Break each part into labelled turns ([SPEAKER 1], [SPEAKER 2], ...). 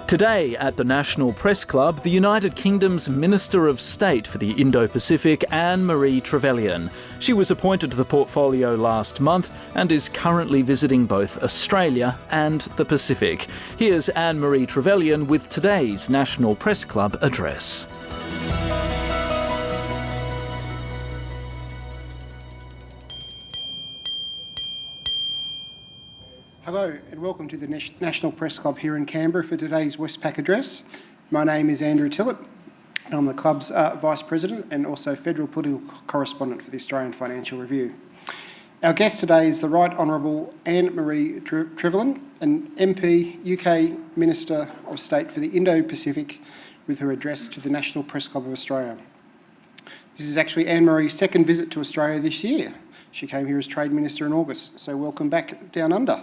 [SPEAKER 1] Today at the National Press Club, the United Kingdom's Minister of State for the Indo-Pacific, Anne-Marie Trevelyan. She was appointed to the portfolio last month and is currently visiting both Australia and the Pacific. Here's Anne-Marie Trevelyan with today's National Press Club address.
[SPEAKER 2] Hello and welcome to the National Press Club here in Canberra for today's Westpac address. My name is Andrew Tillett and I'm the club's Vice President and also Federal Political Correspondent for the Australian Financial Review. Our guest today is the Right Honourable Anne-Marie Trevelyan, an MP, UK Minister of State for the Indo-Pacific, with her address to the National Press Club of Australia. This is actually Anne-Marie's second visit to Australia this year. She came here as Trade Minister in August, so welcome back down under.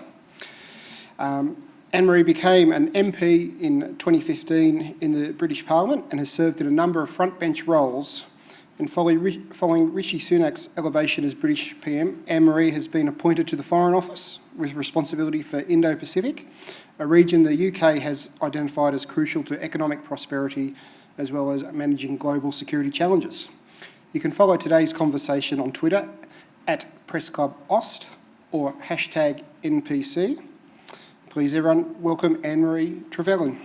[SPEAKER 2] Anne-Marie became an MP in 2015 in the British Parliament and has served in a number of frontbench roles. And following Rishi Sunak's elevation as British PM, Anne-Marie has been appointed to the Foreign Office with responsibility for Indo-Pacific, a region the UK has identified as crucial to economic prosperity as well as managing global security challenges. You can follow today's conversation on Twitter at PressClubAust or #NPC. Please everyone welcome Anne-Marie Trevelyan.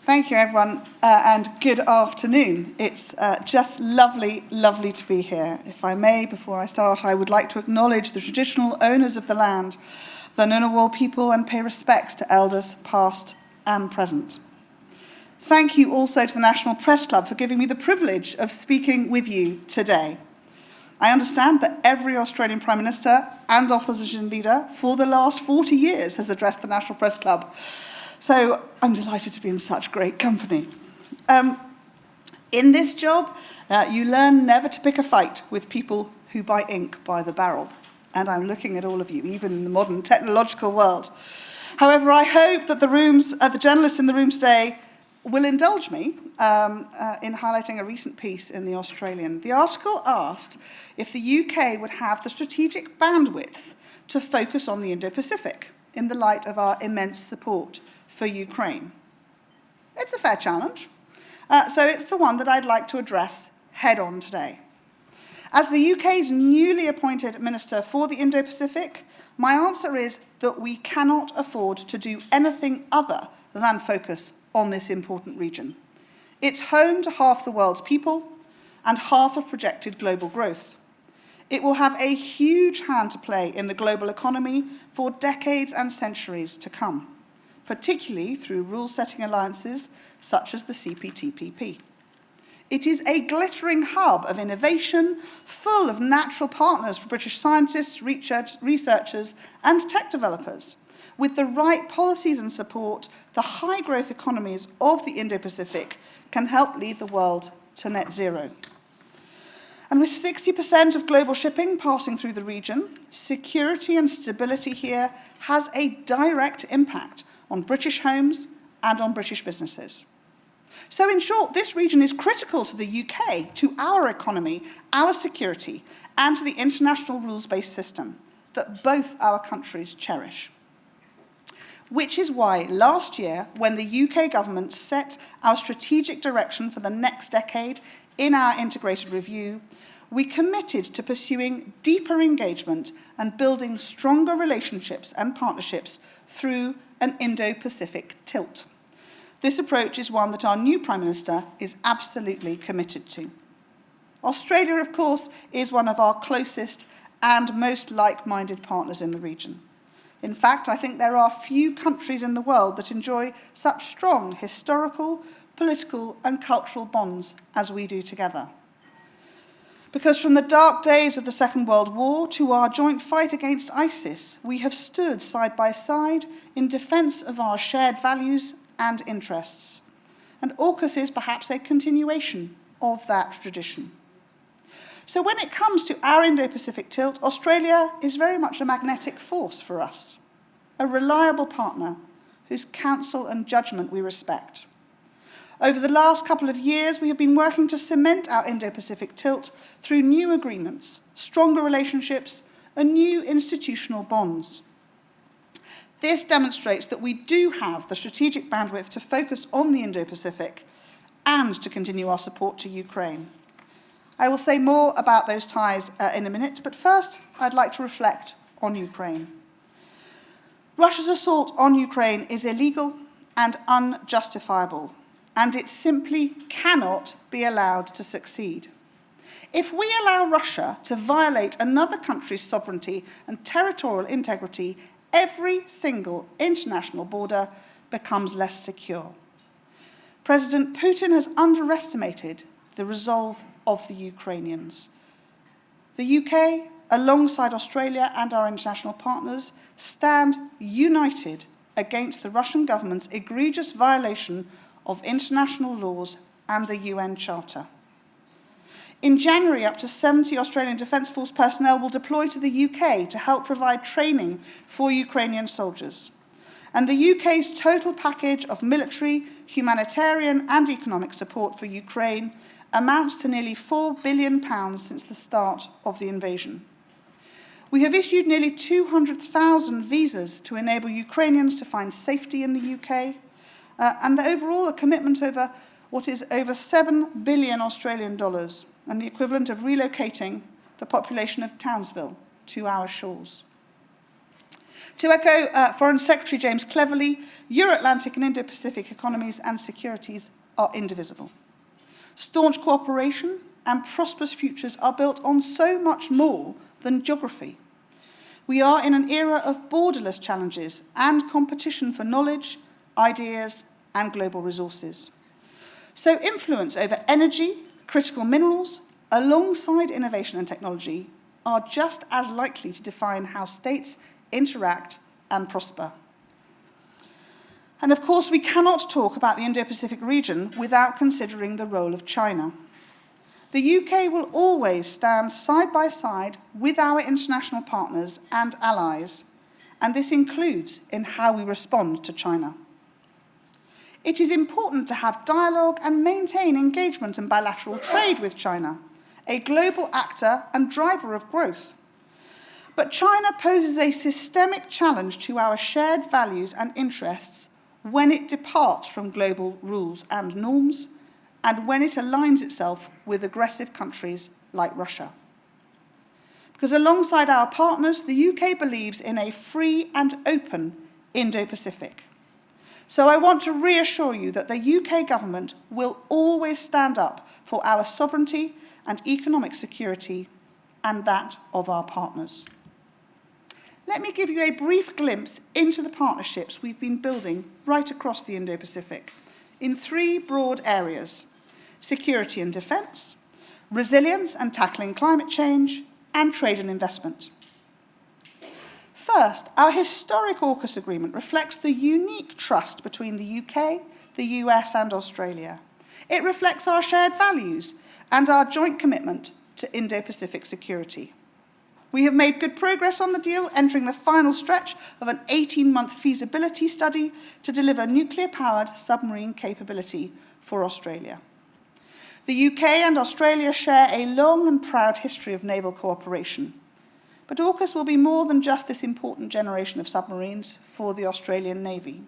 [SPEAKER 3] Thank you everyone and good afternoon. It's just lovely to be here. If I may, before I start, I would like to acknowledge the traditional owners of the land, the Ngunnawal people, and pay respects to elders past and present. Thank you also to the National Press Club for giving me the privilege of speaking with you today. I understand that every Australian Prime Minister and opposition leader for the last 40 years has addressed the National Press Club, so I'm delighted to be in such great company. In this job, you learn never to pick a fight with people who buy ink by the barrel, and I'm looking at all of you, even in the modern technological world. However, I hope that the journalists in the room today will indulge me in highlighting a recent piece in The Australian. The article asked if the UK would have the strategic bandwidth to focus on the Indo-Pacific in the light of our immense support for Ukraine. It's a fair challenge, so it's the one that I'd like to address head-on today. As the UK's newly appointed Minister for the Indo-Pacific, my answer is that we cannot afford to do anything other than focus on this important region. It's home to half the world's people and half of projected global growth. It will have a huge hand to play in the global economy for decades and centuries to come, particularly through rule-setting alliances such as the CPTPP. It is a glittering hub of innovation, full of natural partners for British scientists, researchers, and tech developers. With the right policies and support, the high-growth economies of the Indo-Pacific can help lead the world to net zero. And with 60% of global shipping passing through the region, security and stability here has a direct impact on British homes and on British businesses. So in short, this region is critical to the UK, to our economy, our security, and to the international rules-based system that both our countries cherish. Which is why last year, when the UK government set our strategic direction for the next decade in our integrated review, we committed to pursuing deeper engagement and building stronger relationships and partnerships through an Indo-Pacific tilt. This approach is one that our new Prime Minister is absolutely committed to. Australia, of course, is one of our closest and most like-minded partners in the region. In fact, I think there are few countries in the world that enjoy such strong historical, political, and cultural bonds as we do together. Because from the dark days of the Second World War to our joint fight against ISIS, we have stood side by side in defence of our shared values and interests. And AUKUS is perhaps a continuation of that tradition. So when it comes to our Indo-Pacific tilt, Australia is very much a magnetic force for us, a reliable partner whose counsel and judgment we respect. Over the last couple of years, we have been working to cement our Indo-Pacific tilt through new agreements, stronger relationships, and new institutional bonds. This demonstrates that we do have the strategic bandwidth to focus on the Indo-Pacific and to continue our support to Ukraine. I will say more about those ties in a minute, but first I'd like to reflect on Ukraine. Russia's assault on Ukraine is illegal and unjustifiable, and it simply cannot be allowed to succeed. If we allow Russia to violate another country's sovereignty and territorial integrity, every single international border becomes less secure. President Putin has underestimated the resolve of the Ukrainians. The UK, alongside Australia and our international partners, stand united against the Russian government's egregious violation of international laws and the UN Charter. In January, up to 70 Australian Defence Force personnel will deploy to the UK to help provide training for Ukrainian soldiers. And the UK's total package of military, humanitarian and economic support for Ukraine amounts to nearly £4 billion since the start of the invasion. We have issued nearly 200,000 visas to enable Ukrainians to find safety in the UK, and overall a commitment over what is over $7 billion Australian dollars, and the equivalent of relocating the population of Townsville to our shores. To echo Foreign Secretary James Cleverly, Euro-Atlantic and Indo-Pacific economies and securities are indivisible. Staunch cooperation and prosperous futures are built on so much more than geography. We are in an era of borderless challenges and competition for knowledge, ideas, and global resources. So influence over energy, critical minerals, alongside innovation and technology, are just as likely to define how states interact and prosper. And of course, we cannot talk about the Indo-Pacific region without considering the role of China. The UK will always stand side by side with our international partners and allies, and this includes in how we respond to China. It is important to have dialogue and maintain engagement and bilateral trade with China, a global actor and driver of growth. But China poses a systemic challenge to our shared values and interests when it departs from global rules and norms, and when it aligns itself with aggressive countries like Russia. Because alongside our partners, the UK believes in a free and open Indo-Pacific. So I want to reassure you that the UK government will always stand up for our sovereignty and economic security and that of our partners. Let me give you a brief glimpse into the partnerships we've been building right across the Indo-Pacific in three broad areas: security and defence, resilience and tackling climate change, and trade and investment. First, our historic AUKUS agreement reflects the unique trust between the UK, the US, and Australia. It reflects our shared values and our joint commitment to Indo-Pacific security. We have made good progress on the deal, entering the final stretch of an 18-month feasibility study to deliver nuclear-powered submarine capability for Australia. The UK and Australia share a long and proud history of naval cooperation. But AUKUS will be more than just this important generation of submarines for the Australian Navy.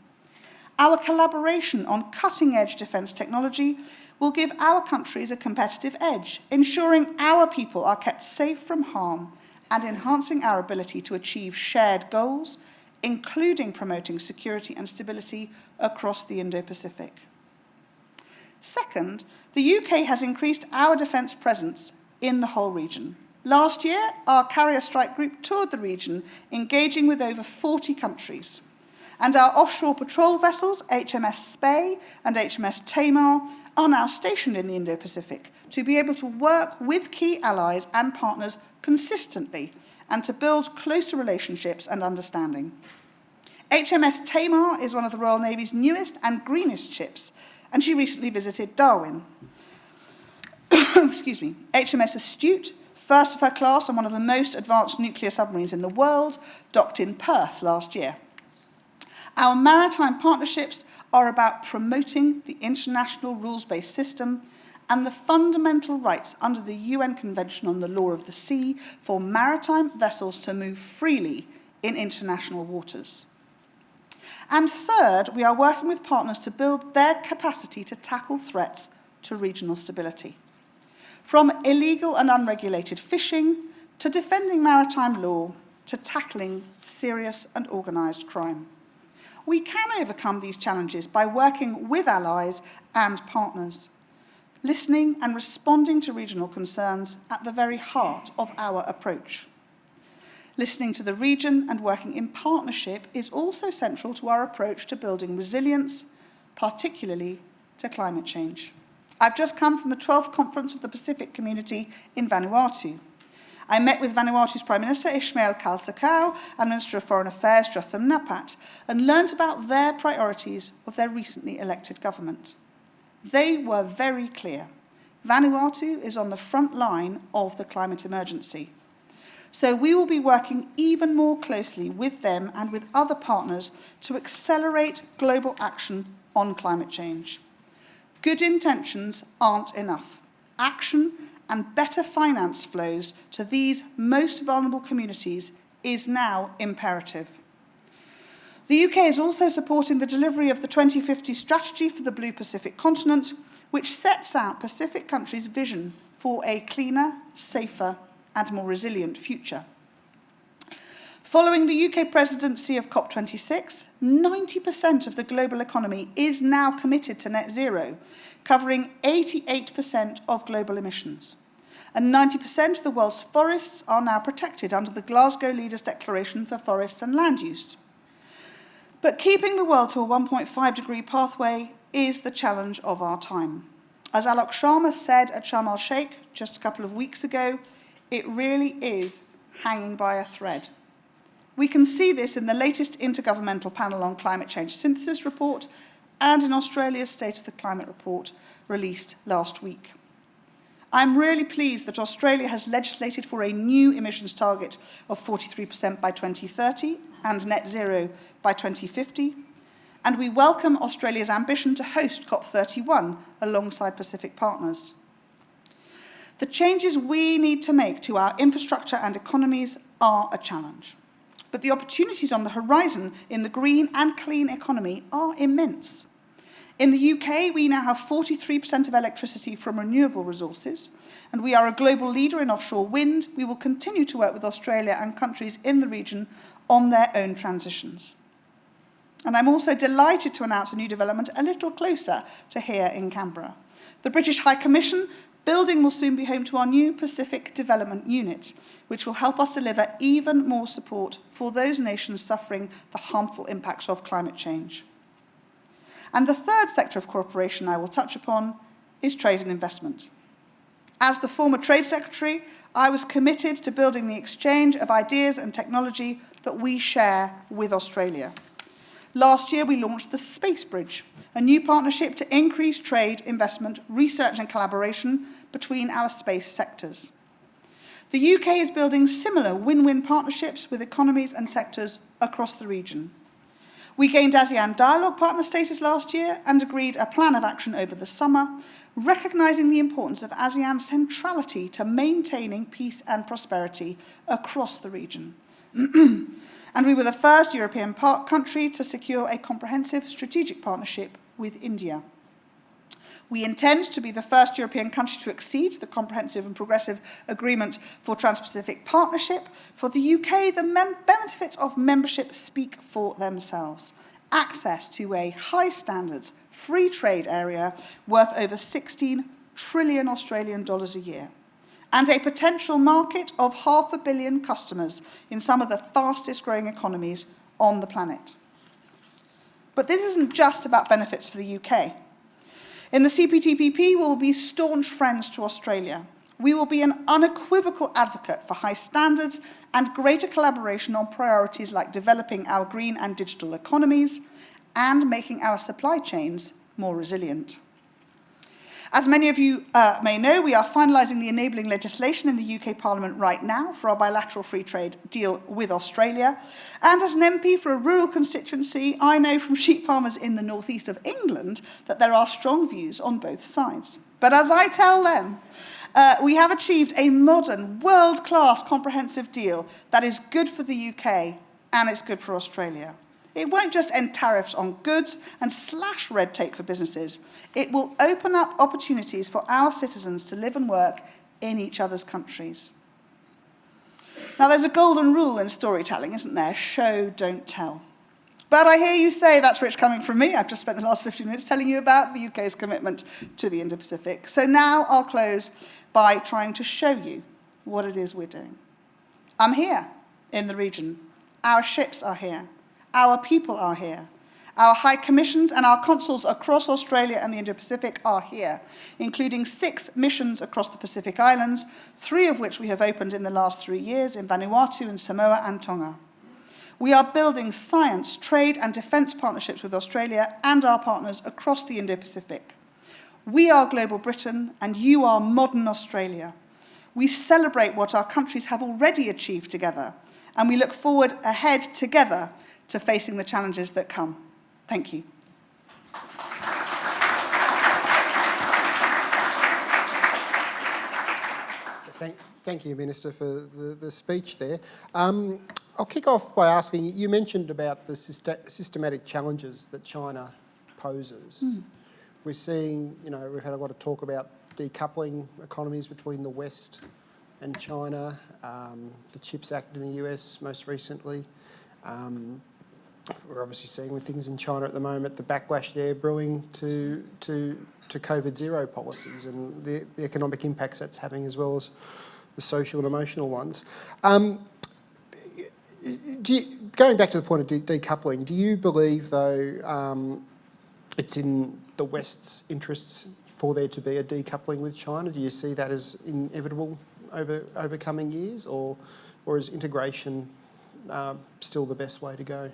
[SPEAKER 3] Our collaboration on cutting-edge defence technology will give our countries a competitive edge, ensuring our people are kept safe from harm and enhancing our ability to achieve shared goals, including promoting security and stability across the Indo-Pacific. Second, the UK has increased our defence presence in the whole region. Last year, our carrier strike group toured the region, engaging with over 40 countries. And our offshore patrol vessels, HMS Spey and HMS Tamar, are now stationed in the Indo-Pacific to be able to work with key allies and partners consistently and to build closer relationships and understanding. HMS Tamar is one of the Royal Navy's newest and greenest ships, and she recently visited Darwin. Excuse me. HMS Astute, first of her class and one of the most advanced nuclear submarines in the world, docked in Perth last year. Our maritime partnerships are about promoting the international rules-based system and the fundamental rights under the UN Convention on the Law of the Sea for maritime vessels to move freely in international waters. And third, we are working with partners to build their capacity to tackle threats to regional stability. From illegal and unregulated fishing, to defending maritime law, to tackling serious and organised crime. We can overcome these challenges by working with allies and partners, listening and responding to regional concerns at the very heart of our approach. Listening to the region and working in partnership is also central to our approach to building resilience, particularly to climate change. I've just come from the 12th Conference of the Pacific Community in Vanuatu. I met with Vanuatu's Prime Minister Ismail Kalsakau and Minister of Foreign Affairs Jotham Napat and learnt about their priorities of their recently elected government. They were very clear. Vanuatu is on the front line of the climate emergency. So we will be working even more closely with them and with other partners to accelerate global action on climate change. Good intentions aren't enough. Action and better finance flows to these most vulnerable communities is now imperative. The UK is also supporting the delivery of the 2050 strategy for the Blue Pacific continent, which sets out Pacific countries' vision for a cleaner, safer, and more resilient future. Following the UK presidency of COP26, 90% of the global economy is now committed to net zero, covering 88% of global emissions. And 90% of the world's forests are now protected under the Glasgow Leaders' Declaration for Forests and Land Use. But keeping the world to a 1.5-degree pathway is the challenge of our time. As Alok Sharma said at Sharm el-Sheikh just a couple of weeks ago, it really is hanging by a thread. We can see this in the latest Intergovernmental Panel on Climate Change Synthesis report and in Australia's State of the Climate report released last week. I'm really pleased that Australia has legislated for a new emissions target of 43% by 2030 and net zero by 2050, and we welcome Australia's ambition to host COP31 alongside Pacific partners. The changes we need to make to our infrastructure and economies are a challenge, but the opportunities on the horizon in the green and clean economy are immense. In the UK, we now have 43% of electricity from renewable resources, and we are a global leader in offshore wind. We will continue to work with Australia and countries in the region on their own transitions. And I'm also delighted to announce a new development a little closer to here in Canberra. The British High Commission building will soon be home to our new Pacific Development Unit, which will help us deliver even more support for those nations suffering the harmful impacts of climate change. And the third sector of cooperation I will touch upon is trade and investment. As the former Trade Secretary, I was committed to building the exchange of ideas and technology that we share with Australia. Last year, we launched the Space Bridge, a new partnership to increase trade, investment, research and collaboration between our space sectors. The UK is building similar win-win partnerships with economies and sectors across the region. We gained ASEAN Dialogue Partner status last year and agreed a plan of action over the summer, recognising the importance of ASEAN's centrality to maintaining peace and prosperity across the region. And we were the first European country to secure a comprehensive strategic partnership with India. We intend to be the first European country to accede to the Comprehensive and Progressive Agreement for Trans-Pacific Partnership. For the UK, the benefits of membership speak for themselves. Access to a high-standards, free trade area worth over 16 trillion Australian dollars a year, and a potential market of 500 million customers in some of the fastest-growing economies on the planet. But this isn't just about benefits for the UK. In the CPTPP, we will be staunch friends to Australia. We will be an unequivocal advocate for high standards and greater collaboration on priorities like developing our green and digital economies and making our supply chains more resilient. As many of you may know, we are finalising the enabling legislation in the UK Parliament right now for our bilateral free trade deal with Australia. And as an MP for a rural constituency, I know from sheep farmers in the northeast of England that there are strong views on both sides. But as I tell them, we have achieved a modern, world-class comprehensive deal that is good for the UK and it's good for Australia. It won't just end tariffs on goods and slash red tape for businesses. It will open up opportunities for our citizens to live and work in each other's countries. Now, there's a golden rule in storytelling, isn't there? Show, don't tell. But I hear you say that's rich coming from me. I've just spent the last 15 minutes telling you about the UK's commitment to the Indo-Pacific. So now I'll close by trying to show you what it is we're doing. I'm here in the region. Our ships are here. Our people are here. Our high commissions and our consuls across Australia and the Indo-Pacific are here, including 6 missions across the Pacific Islands, 3 of which we have opened in the last 3 years in Vanuatu and Samoa and Tonga. We are building science, trade and defence partnerships with Australia and our partners across the Indo-Pacific. We are Global Britain and you are modern Australia. We celebrate what our countries have already achieved together, and we look forward ahead together to facing the challenges that come. Thank you.
[SPEAKER 2] Thank you, Minister, for the speech there. I'll kick off by asking, you mentioned about the systematic challenges that China poses. We're seeing, we've had a lot of talk about decoupling economies between the West and China, the CHIPS Act in the US most recently. We're obviously seeing with things in China at the moment, the backlash there brewing to COVID zero policies and the economic impacts that's having, as well as the social and emotional ones. Going back to the point of decoupling, do you believe, though, it's in the West's interests for there to be a decoupling with China? Do you see that as inevitable over coming years, or is integration still the best way to go?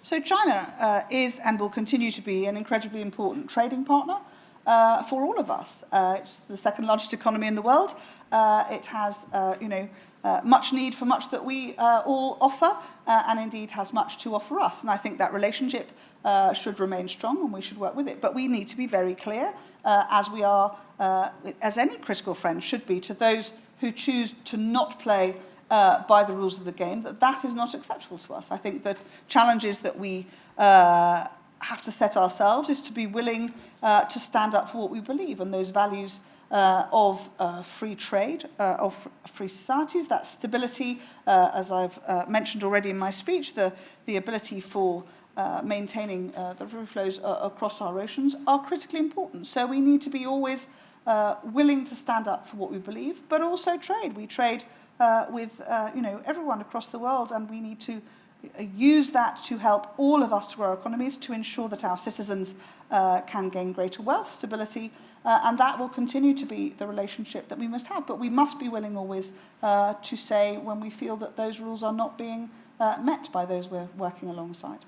[SPEAKER 3] So China is and will continue to be an incredibly important trading partner for all of us. It's the second largest economy in the world. It has, much need for much that we all offer, and indeed has much to offer us. And I think that relationship should remain strong, and we should work with it. But we need to be very clear, as we are, as any critical friend should be, to those who choose to not play by the rules of the game, that is not acceptable to us. I think the challenges that we have to set ourselves is to be willing to stand up for what we believe, and those values of free trade, of free societies, that stability, as I've mentioned already in my speech, the ability for maintaining the river flows across our oceans are critically important. So we need to be always willing to stand up for what we believe, but also trade. We trade with everyone across the world, and we need to use that to help all of us to grow our economies, to ensure that our citizens can gain greater wealth, stability, and that will continue to be the relationship that we must have. But we must be willing always to say when we feel that those rules are not being met by those we're working alongside.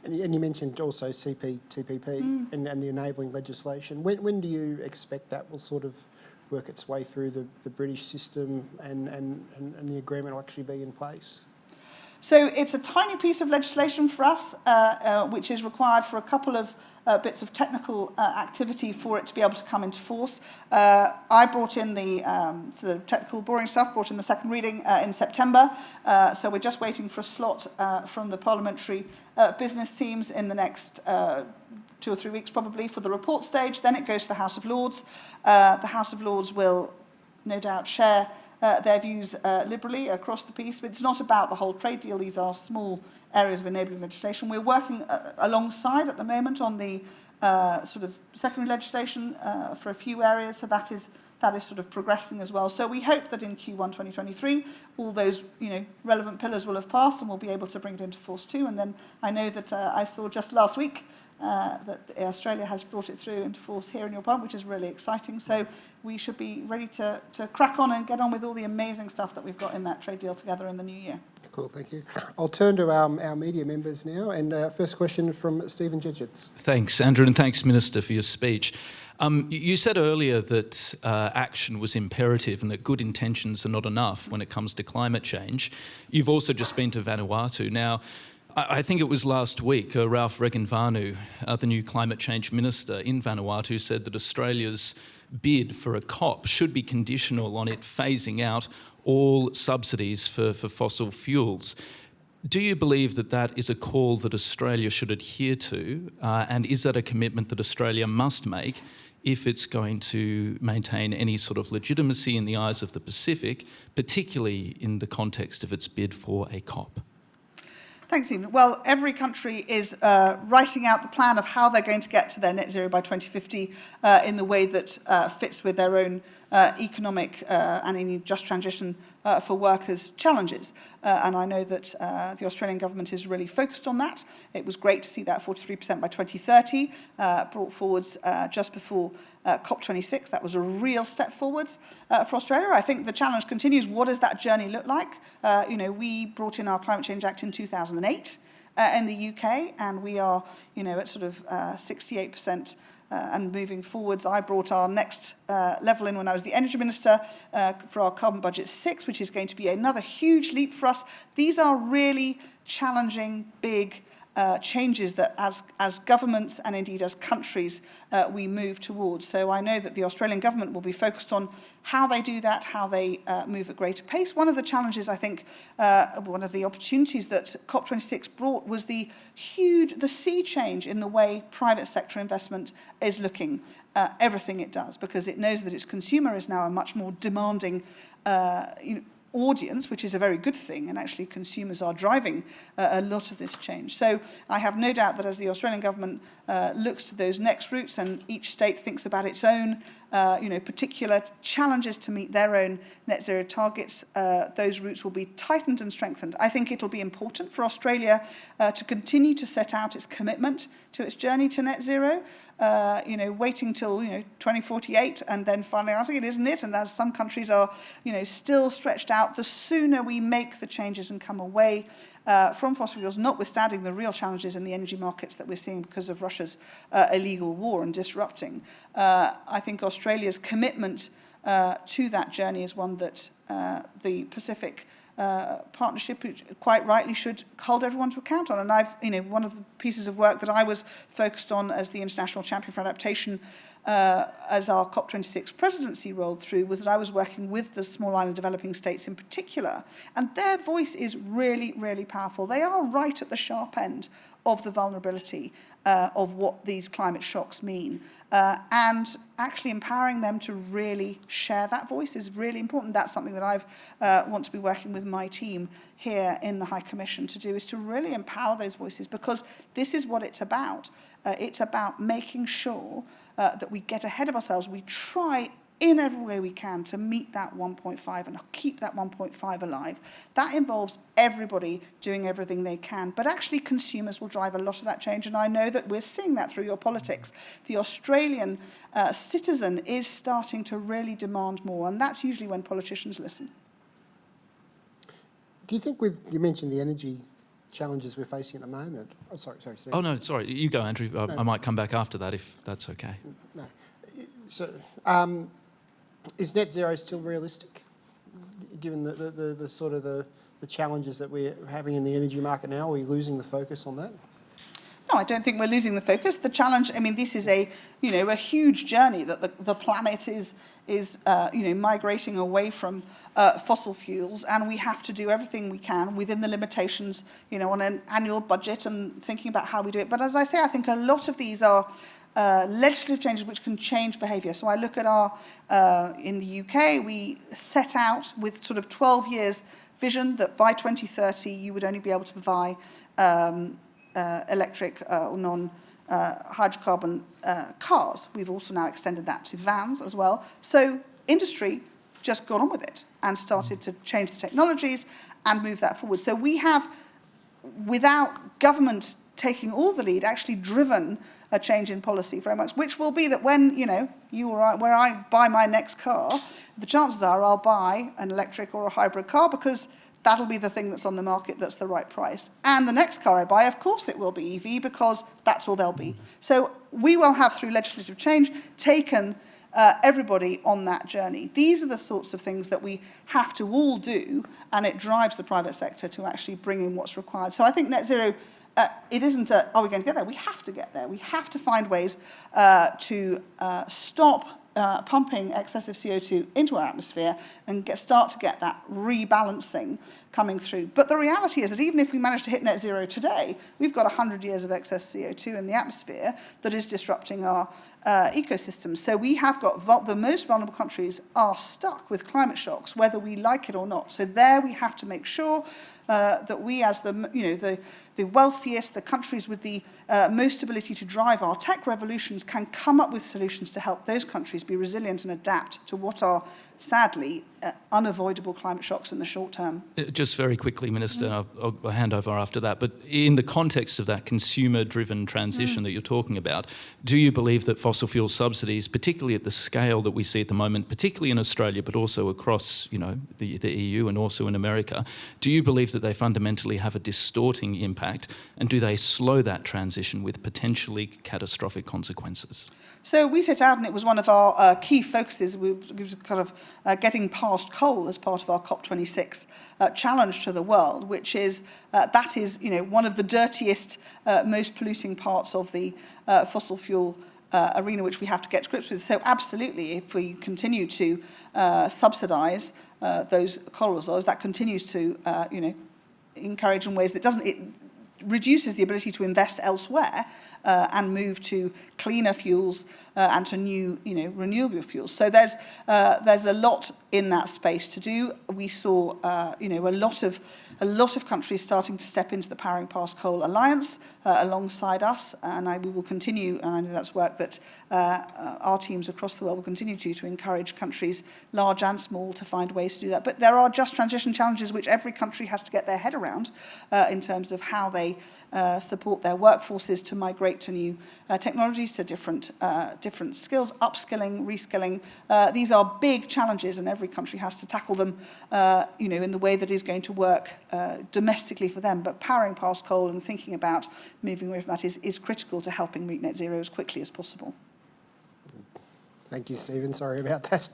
[SPEAKER 2] And you mentioned also TPP and the enabling legislation. When do you expect that will sort of work its way through the British system and the agreement will actually be in place?
[SPEAKER 3] So it's a tiny piece of legislation for us, which is required for a couple of bits of technical activity for it to be able to come into force. I brought in the sort of technical boring stuff, brought in the second reading in September. So we're just waiting for a slot from the parliamentary business teams in the next 2 or 3 weeks probably for the report stage. Then it goes to the House of Lords. The House of Lords will no doubt share their views liberally across the piece. But it's not about the whole trade deal. These are small areas of enabling legislation. We're working alongside at the moment on the sort of secondary legislation for a few areas. So that is sort of progressing as well. So we hope that in Q1 2023, all those relevant pillars will have passed and we'll be able to bring it into force too. And then I know that I saw just last week that Australia has brought it through into force here in your parliament, which is really exciting. So we should be ready to crack on and get on with all the amazing stuff that we've got in that trade deal together in the new year.
[SPEAKER 2] Cool, thank you. I'll turn to our media members now, and first question from Stephen Jedgetts.
[SPEAKER 1] Thanks, Andrew, and thanks, Minister, for your speech. You said earlier that action was imperative and that good intentions are not enough when it comes to climate change. You've also just been to Vanuatu. Now, I think it was last week, Ralph Regenvanu, the new climate change minister in Vanuatu, said that Australia's bid for a COP should be conditional on it phasing out all subsidies for fossil fuels. Do you believe that that is a call that Australia should adhere to, and is that a commitment that Australia must make if it's going to maintain any sort of legitimacy in the eyes of the Pacific, particularly in the context of its bid for a COP?
[SPEAKER 3] Thanks, Stephen. Well, every country is writing out the plan of how they're going to get to their net zero by 2050 in the way that fits with their own economic and any just transition for workers' challenges. And I know that the Australian government is really focused on that. It was great to see that 43% by 2030 brought forwards just before COP26. That was a real step forwards for Australia. I think the challenge continues. What does that journey look like? We brought in our Climate Change Act in 2008 in the UK, and we are, at sort of 68% and moving forwards. I brought our next level in when I was the Energy Minister for our Carbon Budget 6, which is going to be another huge leap for us. These are really challenging, big changes that as governments and indeed as countries we move towards. So I know that the Australian government will be focused on how they do that, how they move at greater pace. One of the challenges, I think, one of the opportunities that COP26 brought was the sea change in the way private sector investment is looking at everything it does, because it knows that its consumer is now a much more demanding audience, which is a very good thing, and actually consumers are driving a lot of this change. So I have no doubt that as the Australian government looks to those next routes and each state thinks about its own particular challenges to meet their own net zero targets, those routes will be tightened and strengthened. I think it'll be important for Australia to continue to set out its commitment to its journey to net zero, waiting till 2048 and then finalising it, isn't it? And as some countries are still stretched out, the sooner we make the changes and come away from fossil fuels, notwithstanding the real challenges in the energy markets that we're seeing because of Russia's illegal war and disrupting. I think Australia's commitment to that journey is one that the Pacific Partnership quite rightly should hold everyone to account on. And one of the pieces of work that I was focused on as the International Champion for Adaptation as our COP26 presidency rolled through was that I was working with the small island developing states in particular, and their voice is really, really powerful. They are right at the sharp end of the vulnerability of what these climate shocks mean. And actually empowering them to really share that voice is really important. That's something that I want to be working with my team here in the High Commission to do, is to really empower those voices, because this is what it's about. It's about making sure that we get ahead of ourselves. We try in every way we can to meet that 1.5 and keep that 1.5 alive. That involves everybody doing everything they can, but actually consumers will drive a lot of that change, and I know that we're seeing that through your politics. The Australian citizen is starting to really demand more, and that's usually when politicians listen.
[SPEAKER 2] Do you think you mentioned the energy challenges we're facing at the moment? Oh, sorry.
[SPEAKER 1] Oh, no, sorry. You go, Andrew.
[SPEAKER 2] No.
[SPEAKER 1] I might come back after that if that's okay.
[SPEAKER 2] No. So, is net zero still realistic, given the sort of the challenges that we're having in the energy market now? Are we losing the focus on that?
[SPEAKER 3] No, I don't think we're losing the focus. The challenge, this is a huge journey that the planet is migrating away from fossil fuels, and we have to do everything we can within the limitations, on an annual budget and thinking about how we do it. But as I say, I think a lot of these are legislative changes which can change behaviour. So I look at in the UK, we set out with sort of 12 years vision that by 2030 you would only be able to buy electric or non-hydrocarbon cars. We've also now extended that to vans as well. So industry just got on with it and started to change the technologies and move that forward. So we have, without government taking all the lead, actually driven a change in policy very much, which will be that when, you or I, where I buy my next car, the chances are I'll buy an electric or a hybrid car because that'll be the thing that's on the market that's the right price. And the next car I buy, of course it will be EV because that's all there'll be. So we will have, through legislative change, taken everybody on that journey. These are the sorts of things that we have to all do, and it drives the private sector to actually bring in what's required. So I think net zero, it isn't are we going to get there? We have to get there. We have to find ways to stop pumping excessive CO2 into our atmosphere and start to get that rebalancing coming through. But the reality is that even if we manage to hit net zero today, we've got 100 years of excess CO2 in the atmosphere that is disrupting our ecosystems. So we have got the most vulnerable countries are stuck with climate shocks, whether we like it or not. So there we have to make sure that we, as the wealthiest, the countries with the most ability to drive our tech revolutions, can come up with solutions to help those countries be resilient and adapt to what are, sadly, unavoidable climate shocks in the short term.
[SPEAKER 1] Just very quickly, Minister, I'll hand over after that, but in the context of that consumer-driven transition that you're talking about, do you believe that fossil fuel subsidies, particularly at the scale that we see at the moment, particularly in Australia, but also across the EU and also in America, do you believe that they fundamentally have a distorting impact, and do they slow that transition with potentially catastrophic consequences?
[SPEAKER 3] So we set out, and it was one of our key focuses, we was kind of getting past coal as part of our COP26 challenge to the world, which is that is one of the dirtiest, most polluting parts of the fossil fuel arena, which we have to get to grips with. So absolutely, if we continue to subsidise those coal reserves, that continues to encourage in ways that it reduces the ability to invest elsewhere and move to cleaner fuels and to new, renewable fuels. So there's a lot in that space to do. We saw, a lot of countries starting to step into the Powering Past Coal Alliance alongside us, and we will continue, and I know that's work that our teams across the world will continue to encourage countries, large and small, to find ways to do that. But there are just transition challenges which every country has to get their head around in terms of how they support their workforces to migrate to new technologies, to different skills, upskilling, reskilling. These are big challenges, and every country has to tackle them, in the way that is going to work domestically for them. But powering past coal and thinking about moving away from that is critical to helping reach net zero as quickly as possible.
[SPEAKER 2] Thank you, Stephen. Sorry about that.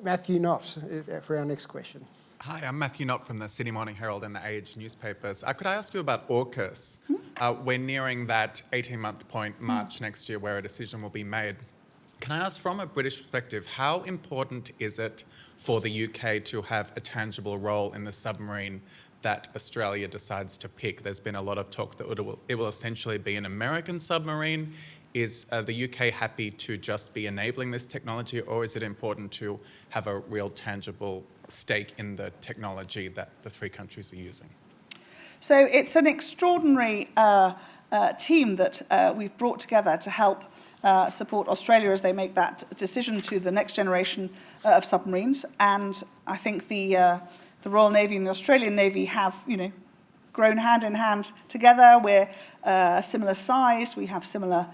[SPEAKER 2] Matthew Knott for our next question.
[SPEAKER 4] Hi, I'm Matthew Knott from the Sydney Morning Herald and the Age newspapers. Could I ask you about AUKUS? We're nearing that 18-month point, March next year, where a decision will be made. Can I ask, from a British perspective, how important is it for the UK to have a tangible role in the submarine that Australia decides to pick? There's been a lot of talk that it will essentially be an American submarine. Is the UK happy to just be enabling this technology, or is it important to have a real tangible stake in the technology that the three countries are using?
[SPEAKER 3] So it's an extraordinary team that we've brought together to help support Australia as they make that decision to the next generation of submarines. And I think the Royal Navy and the Australian Navy have, grown hand in hand together. We're similar sized. We have similar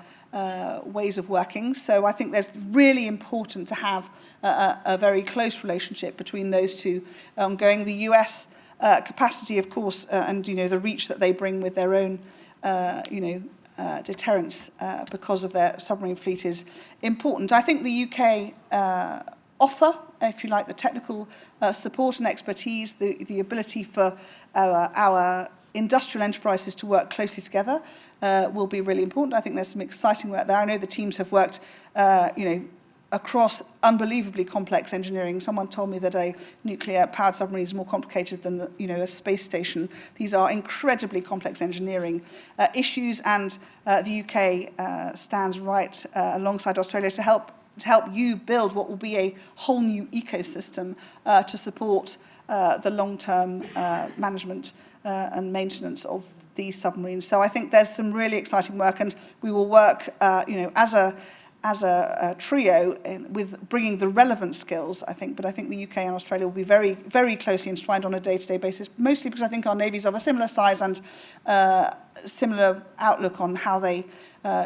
[SPEAKER 3] ways of working. So I think there's really important to have a very close relationship between those two ongoing. The US capacity, of course, and the reach that they bring with their own, deterrence because of their submarine fleet is important. I think the UK offer, if you like, the technical support and expertise, the ability for our industrial enterprises to work closely together will be really important. I think there's some exciting work there. I know the teams have worked, across unbelievably complex engineering. Someone told me that a nuclear-powered submarine is more complicated than a space station. These are incredibly complex engineering issues, and the UK stands right alongside Australia to help you build what will be a whole new ecosystem to support the long-term management and maintenance of these submarines. So I think there's some really exciting work, and we will work, a trio with bringing the relevant skills, I think. But I think the UK and Australia will be very, very closely entwined on a day-to-day basis, mostly because I think our navies are of a similar size and similar outlook on how they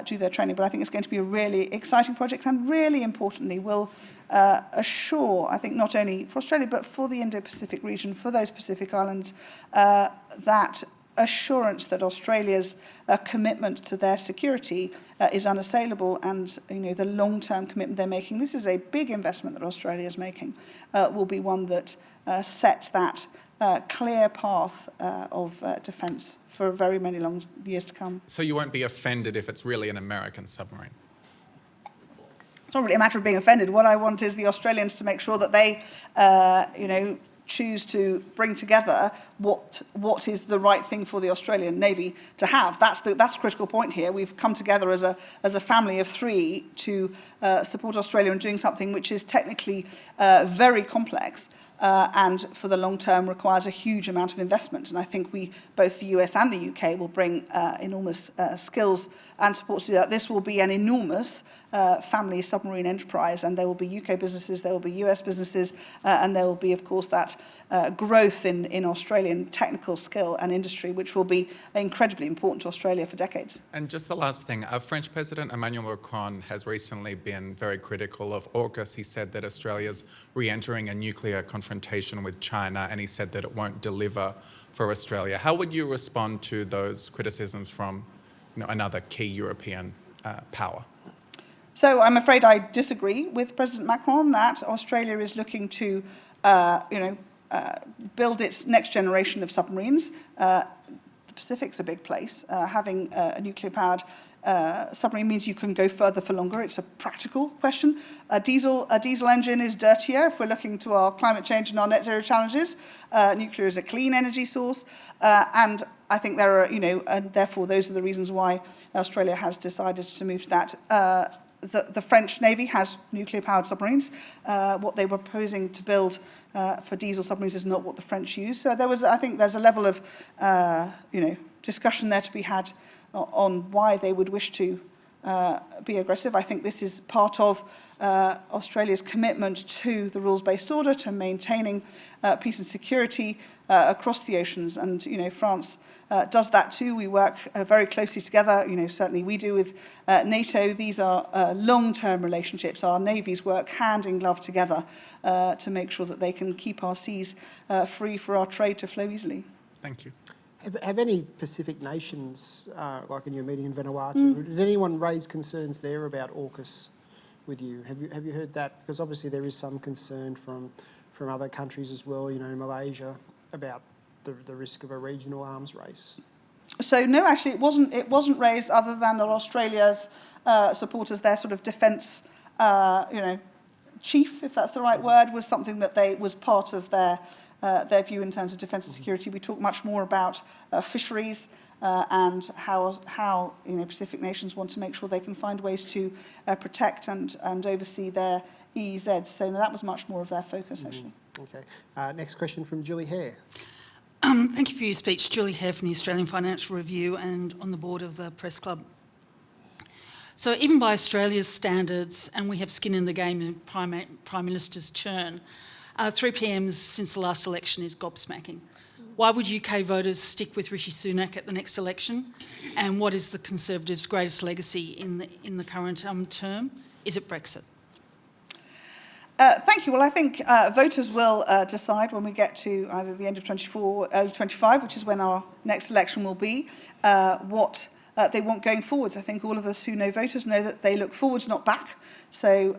[SPEAKER 3] do their training. But I think it's going to be a really exciting project, and really importantly will assure, I think, not only for Australia but for the Indo-Pacific region, for those Pacific islands, that assurance that Australia's commitment to their security is unassailable, and the long-term commitment they're making. This is a big investment that Australia is making. Will be one that sets that clear path of defence for very many long years to come.
[SPEAKER 4] So you won't be offended if it's really an American submarine?
[SPEAKER 3] It's not really a matter of being offended. What I want is the Australians to make sure that they, choose to bring together what is the right thing for the Australian Navy to have. That's the critical point here. We've come together as a family of three to support Australia in doing something which is technically very complex. And for the long term requires a huge amount of investment. And I think both the US and the UK will bring enormous skills and support to do that. This will be an enormous family submarine enterprise, and there will be UK businesses, there will be US businesses, and there will be, of course, that growth in Australian technical skill and industry, which will be incredibly important to Australia for decades.
[SPEAKER 4] And just the last thing, French President Emmanuel Macron has recently been very critical of AUKUS. He said that Australia's re-entering a nuclear confrontation with China, and he said that it won't deliver for Australia. How would you respond to those criticisms from another key European power?
[SPEAKER 3] So I'm afraid I disagree with President Macron that Australia is looking to, build its next generation of submarines. The Pacific's a big place. Having a nuclear-powered submarine means you can go further for longer. It's a practical question. A diesel engine is dirtier if we're looking to our climate change and our net zero challenges. Nuclear is a clean energy source, and I think there are, and therefore those are the reasons why Australia has decided to move to that. The French Navy has nuclear-powered submarines. What they were proposing to build for diesel submarines is not what the French use. So I think there's a level of, discussion there to be had on why they would wish to be aggressive. I think this is part of Australia's commitment to the rules-based order, to maintaining peace and security across the oceans. And, France does that too. We work very closely together. Certainly we do with NATO. These are long-term relationships. Our navies work hand in glove together to make sure that they can keep our seas free for our trade to flow easily.
[SPEAKER 4] Thank you.
[SPEAKER 2] Have any Pacific nations, like in your meeting in Vanuatu, did anyone raise concerns there about AUKUS with you? Have you heard that? Because obviously there is some concern from other countries as well, Malaysia, about the risk of a regional arms race.
[SPEAKER 3] So no, actually, it wasn't raised, other than that Australia's supporters, their sort of defence, chief, if that's the right word, was something that was part of their view in terms of defence and security. We talk much more about fisheries and how Pacific nations want to make sure they can find ways to protect and oversee their EEZs. So that was much more of their focus, actually.
[SPEAKER 2] Okay. Next question from Julie Hare.
[SPEAKER 5] Thank you for your speech. Julie Hare from the Australian Financial Review and on the board of the Press Club. So even by Australia's standards, and we have skin in the game in Prime Minister's churn, 3 PMs since the last election is gobsmacking. Why would UK voters stick with Rishi Sunak at the next election? And what is the Conservatives' greatest legacy in the current term? Is it Brexit?
[SPEAKER 3] Thank you. Well, I think voters will decide when we get to either the end of 24 or early 25, which is when our next election will be, what they want going forwards. I think all of us who know voters know that they look forwards, not back. So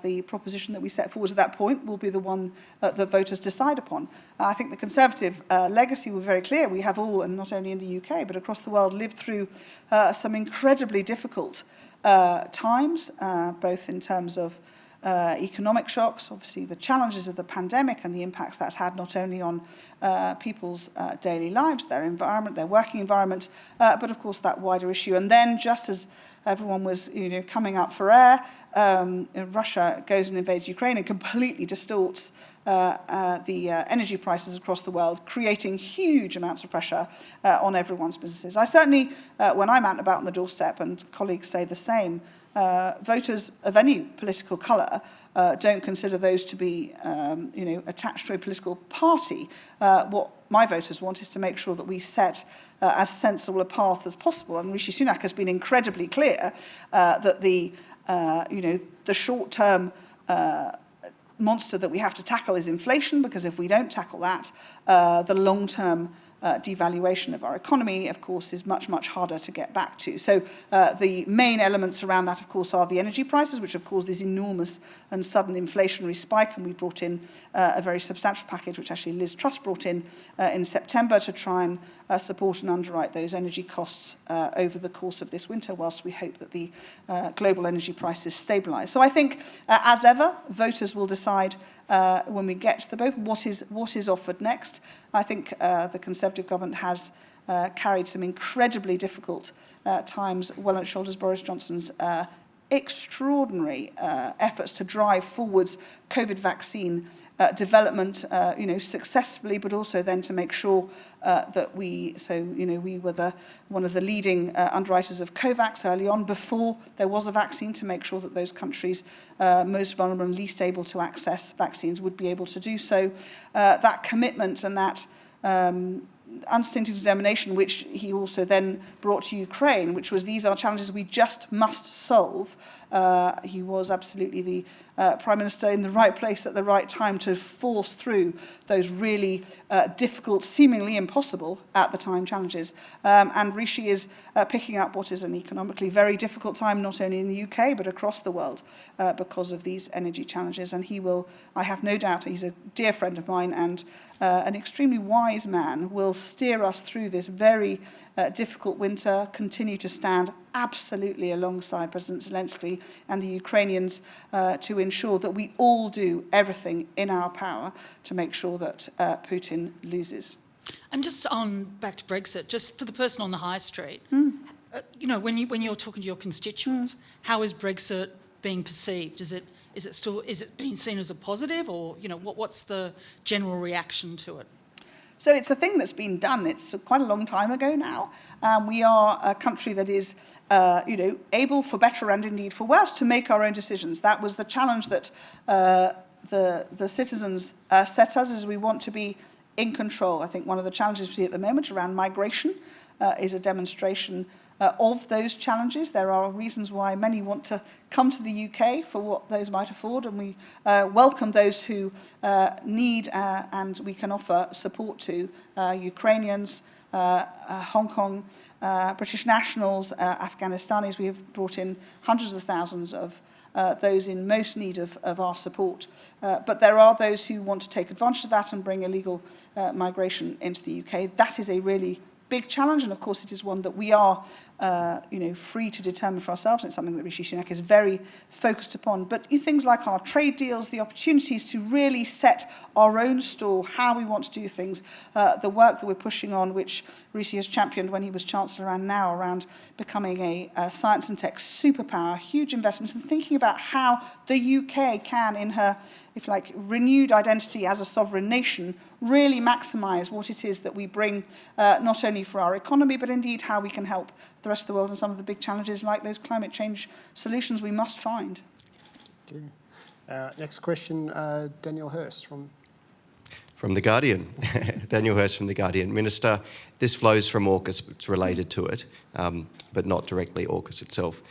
[SPEAKER 3] the proposition that we set forward at that point will be the one that the voters decide upon. I think the Conservative legacy will be very clear. We have all, and not only in the UK, but across the world, lived through some incredibly difficult times, both in terms of economic shocks, obviously the challenges of the pandemic and the impacts that's had not only on people's daily lives, their environment, their working environment, but of course that wider issue. And then, just as everyone was, coming up for air, Russia goes and invades Ukraine and completely distorts the energy prices across the world, creating huge amounts of pressure on everyone's businesses. I certainly, when I'm out and about on the doorstep, and colleagues say the same, voters of any political colour don't consider those to be, attached to a political party. What my voters want is to make sure that we set as sensible a path as possible. And Rishi Sunak has been incredibly clear that the short-term monster that we have to tackle is inflation, because if we don't tackle that, the long-term devaluation of our economy, of course, is much, much harder to get back to. So the main elements around that, of course, are the energy prices, which have caused this enormous and sudden inflationary spike. And we brought in a very substantial package, which actually Liz Truss brought in September, to try and support and underwrite those energy costs over the course of this winter, whilst we hope that the global energy prices stabilise. So I think, as ever, voters will decide when we get to the vote what is offered next. I think the Conservative government has carried some incredibly difficult times well on its shoulders. Boris Johnson's extraordinary efforts to drive forwards COVID vaccine development, successfully, but also then to make sure that we were one of the leading underwriters of COVAX early on, before there was a vaccine, to make sure that those countries most vulnerable and least able to access vaccines would be able to do so. That commitment and that unstinted determination, which he also then brought to Ukraine, which was, these are challenges we just must solve. He was absolutely the Prime Minister in the right place at the right time to force through those really difficult, seemingly impossible at the time challenges. And Rishi is picking up what is an economically very difficult time, not only in the UK, but across the world, because of these energy challenges. And he will, I have no doubt, he's a dear friend of mine and an extremely wise man, will steer us through this very difficult winter, continue to stand absolutely alongside President Zelensky and the Ukrainians to ensure that we all do everything in our power to make sure that Putin loses.
[SPEAKER 5] And just on back to Brexit, just for the person on the high street, when you're talking to your constituents, how is Brexit being perceived? Is it being seen as a positive, or what's the general reaction to it?
[SPEAKER 3] So it's a thing that's been done. It's quite a long time ago now. We are a country that is, able, for better and indeed for worse, to make our own decisions. That was the challenge that the citizens set us, is we want to be in control. I think one of the challenges we see at the moment around migration is a demonstration of those challenges. There are reasons why many want to come to the UK for what those might afford, and we welcome those who need and we can offer support to Ukrainians, Hong Kong, British nationals, Afghanistanis. We have brought in hundreds of thousands of those in most need of our support. But there are those who want to take advantage of that and bring illegal migration into the UK. That is a really big challenge, and of course it is one that we are free to determine for ourselves. It's something that Rishi Sunak is very focused upon. But things like our trade deals, the opportunities to really set our own stall, how we want to do things, the work that we're pushing on, which Rishi has championed when he was Chancellor and now around becoming a science and tech superpower, huge investments, and thinking about how the UK can, in her, if you like, renewed identity as a sovereign nation, really maximise what it is that we bring, not only for our economy, but indeed how we can help the rest of the world in some of the big challenges like those climate change solutions we must find.
[SPEAKER 2] Okay. Next question, Daniel Hurst
[SPEAKER 6] from The Guardian. Daniel Hurst from The Guardian. Minister, this flows from AUKUS, it's related to it, but not directly AUKUS itself.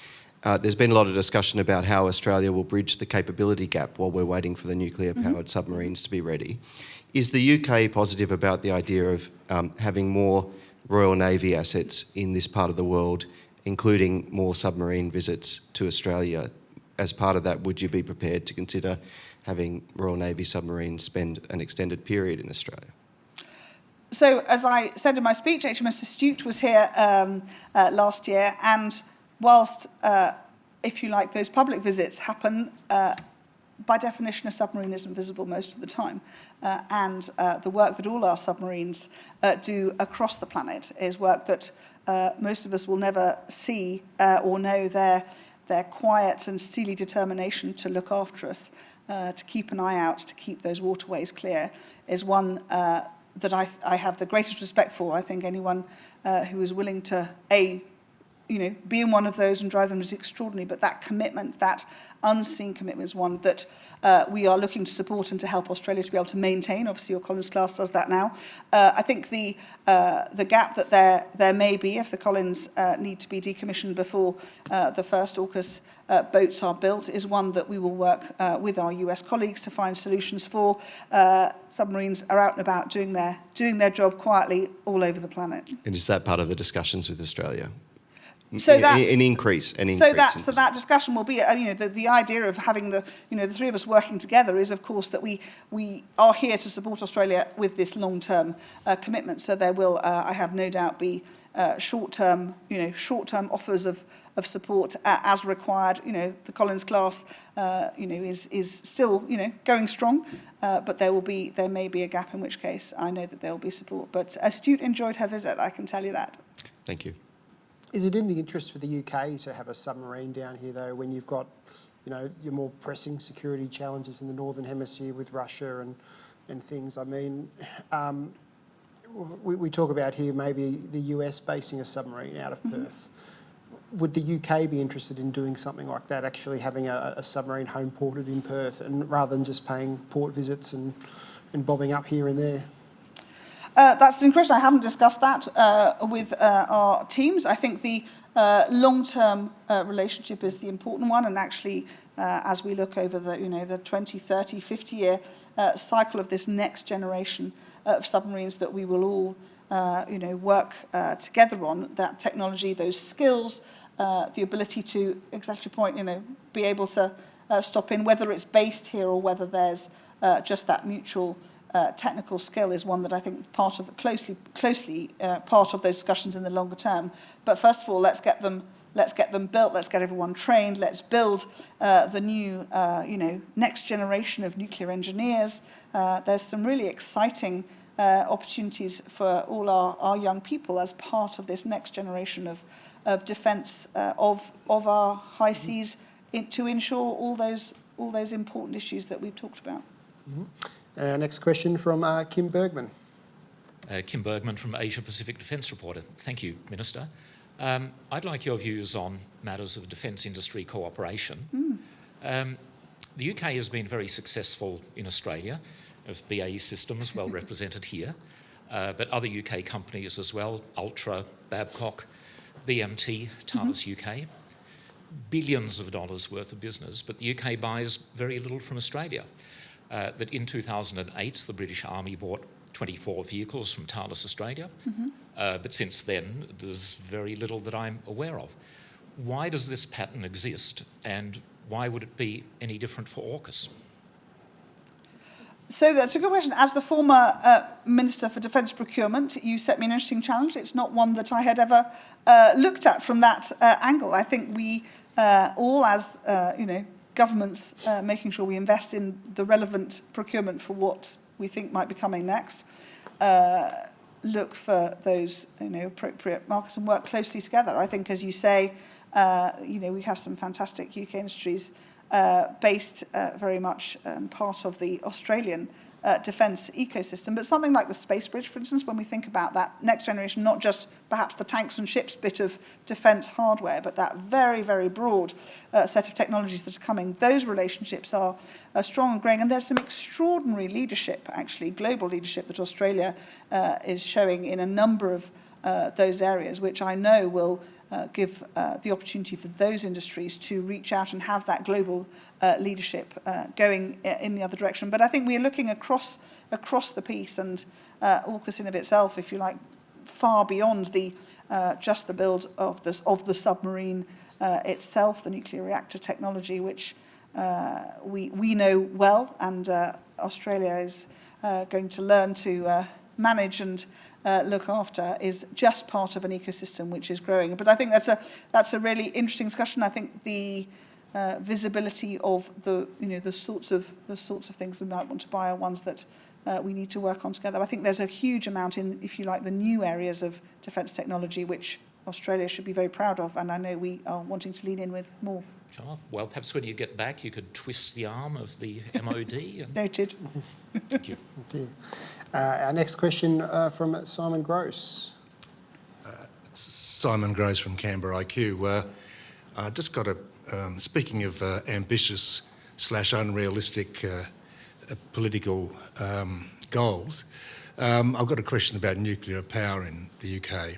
[SPEAKER 6] There's been a lot of discussion about how Australia will bridge the capability gap while we're waiting for the nuclear-powered submarines to be ready. Is the UK positive about the idea of having more Royal Navy assets in this part of the world, including more submarine visits to Australia? As part of that, would you be prepared to consider having Royal Navy submarines spend an extended period in Australia?
[SPEAKER 3] So, as I said in my speech, HMS Astute was here last year, and whilst, if you like, those public visits happen, by definition, a submarine isn't visible most of the time. And the work that all our submarines do across the planet is work that most of us will never see or know their their quiet and steely determination to look after us, to keep an eye out, to keep those waterways clear, is one that I have the greatest respect for. I think anyone who is willing to, be in one of those and drive them is extraordinary, but that commitment, that unseen commitment, is one that we are looking to support and to help Australia to be able to maintain. Obviously, your Collins class does that now. I think the gap that there may be, if the Collins need to be decommissioned before the first AUKUS boats are built, is one that we will work with our US colleagues to find solutions for. Submarines are out and about doing their job quietly all over the planet.
[SPEAKER 6] And is that part of the discussions with Australia?
[SPEAKER 3] So that
[SPEAKER 6] an increase.
[SPEAKER 3] So that discussion will be, the idea of having the three of us working together is, of course, that we are here to support Australia with this long-term commitment. So there will, I have no doubt, be short-term offers of support as required. The Collins class, is still, going strong, but there may be a gap, in which case I know that there will be support. But Astute enjoyed her visit, I can tell you that.
[SPEAKER 6] Thank you.
[SPEAKER 2] Is it in the interest for the UK to have a submarine down here, though, when you've got, your more pressing security challenges in the Northern Hemisphere with Russia and things? I mean, we talk about here maybe the US basing a submarine out of Perth. Would the UK be interested in doing something like that, actually having a submarine home ported in Perth, and rather than just paying port visits and bobbing up here and there?
[SPEAKER 3] That's an question. I haven't discussed that with our teams. I think the long-term relationship is the important one, and actually, as we look over the 20, 30, 50-year cycle of this next generation of submarines that we will all work together on, that technology, those skills, the ability to, exactly your point, be able to stop in, whether it's based here or whether there's just that mutual technical skill, is one that I think closely part of those discussions in the longer term. But first of all, let's get them built. Let's get everyone trained. Let's build the new next generation of nuclear engineers. There's some really exciting opportunities for all our young people as part of this next generation of defence of our high seas, to ensure all those important issues that we've talked about.
[SPEAKER 2] Mm-hmm. And our next question from Kim Bergman.
[SPEAKER 7] Kim Bergman from Asia Pacific Defence Reporter. Thank you, Minister. I'd like your views on matters of defence industry cooperation. The UK has been very successful in Australia, of BAE Systems, well represented here, but other UK companies as well, Ultra, Babcock, BMT, Thales UK. Billions of dollars worth of business, but the UK buys very little from Australia. That in 2008, the British Army bought 24 vehicles from Thales Australia, but since then, there's very little that I'm aware of. Why does this pattern exist, and why would it be any different for AUKUS?
[SPEAKER 3] So that's a good question. As the former Minister for Defence Procurement, you set me an interesting challenge. It's not one that I had ever looked at from that angle. I think we all, as governments, making sure we invest in the relevant procurement for what we think might be coming next, look for those appropriate markets and work closely together. I think, as you say, we have some fantastic UK industries based very much part of the Australian defence ecosystem, but something like the Space Bridge, for instance, when we think about that next generation, not just perhaps the tanks and ships bit of defence hardware, but that very, very broad set of technologies that are coming, those relationships are strong and growing. And there's some extraordinary leadership, actually, global leadership that Australia is showing in a number of those areas, which I know will give the opportunity for those industries to reach out and have that global leadership going in the other direction. But I think we're looking across the piece, and AUKUS in of itself, if you like, far beyond the just the build of the submarine itself, the nuclear reactor technology, which we know well, and Australia is going to learn to manage and look after, is just part of an ecosystem which is growing. But I think that's a really interesting discussion. I think the visibility of the sorts of things we might want to buy are ones that we need to work on together. I think there's a huge amount in, if you like, the new areas of defence technology which Australia should be very proud of, and I know we are wanting to lean in with more.
[SPEAKER 7] Sure. Well, perhaps when you get back, you could twist the arm of the MOD. And...
[SPEAKER 3] Noted.
[SPEAKER 7] Thank you.
[SPEAKER 2] Okay. Our next question from Simon Gross.
[SPEAKER 8] Simon Gross from Canberra IQ. I just got speaking of ambitious / unrealistic political goals, I've got a question about nuclear power in the UK.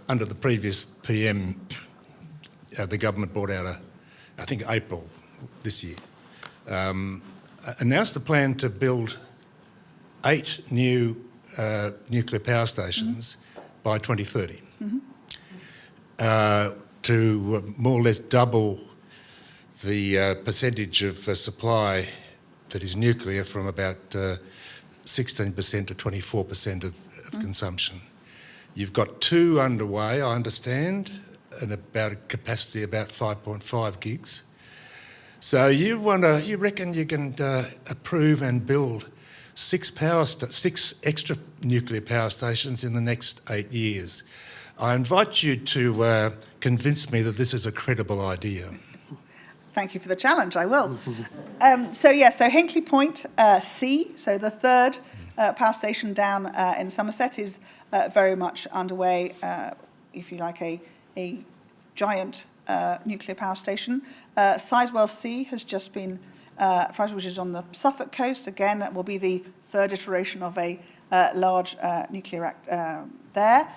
[SPEAKER 8] Under the previous PM, the government brought out I think April this year, announced the plan to build 8 new nuclear power stations by 2030, to more or less double the percentage of supply that is nuclear from about 16% to 24% of consumption. You've got 2 underway, I understand, and about a capacity about 5.5 gigs. So you reckon you can approve and build 6 extra nuclear power stations in the next 8 years. I invite you to convince me that this is a credible idea.
[SPEAKER 3] Thank you for the challenge, I will. So Hinkley Point C, so the 3rd power station down in Somerset is very much underway, if you like, a giant nuclear power station. Sizewell C has just been, which is on the Suffolk coast. Again, that will be the 3rd iteration of a large nuclear reactor there.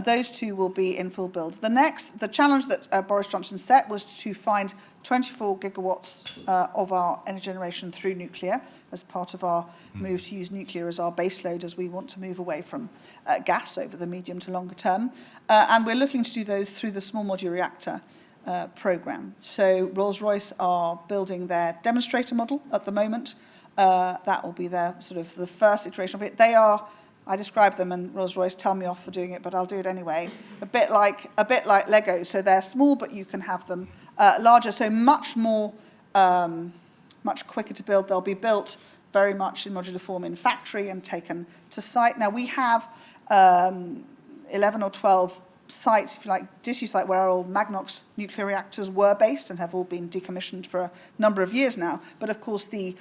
[SPEAKER 3] Those 2 will be in full build. The challenge that Boris Johnson set was to find 24 gigawatts of our energy generation through nuclear as part of our move to use nuclear as our baseload as we want to move away from gas over the medium to longer term. And we're looking to do those through the small modular reactor programme. So Rolls-Royce are building their demonstrator model at the moment. That will be their sort of the first iteration of it. They are, I describe them, and Rolls-Royce tell me off for doing it, but I'll do it anyway. A bit like Lego. So they're small, but you can have them larger. So much more, much quicker to build. They'll be built very much in modular form in factory and taken to site. Now we have 11 or 12 sites, if you like, disused site where our old Magnox nuclear reactors were based and have all been decommissioned for a number of years now. But of course, the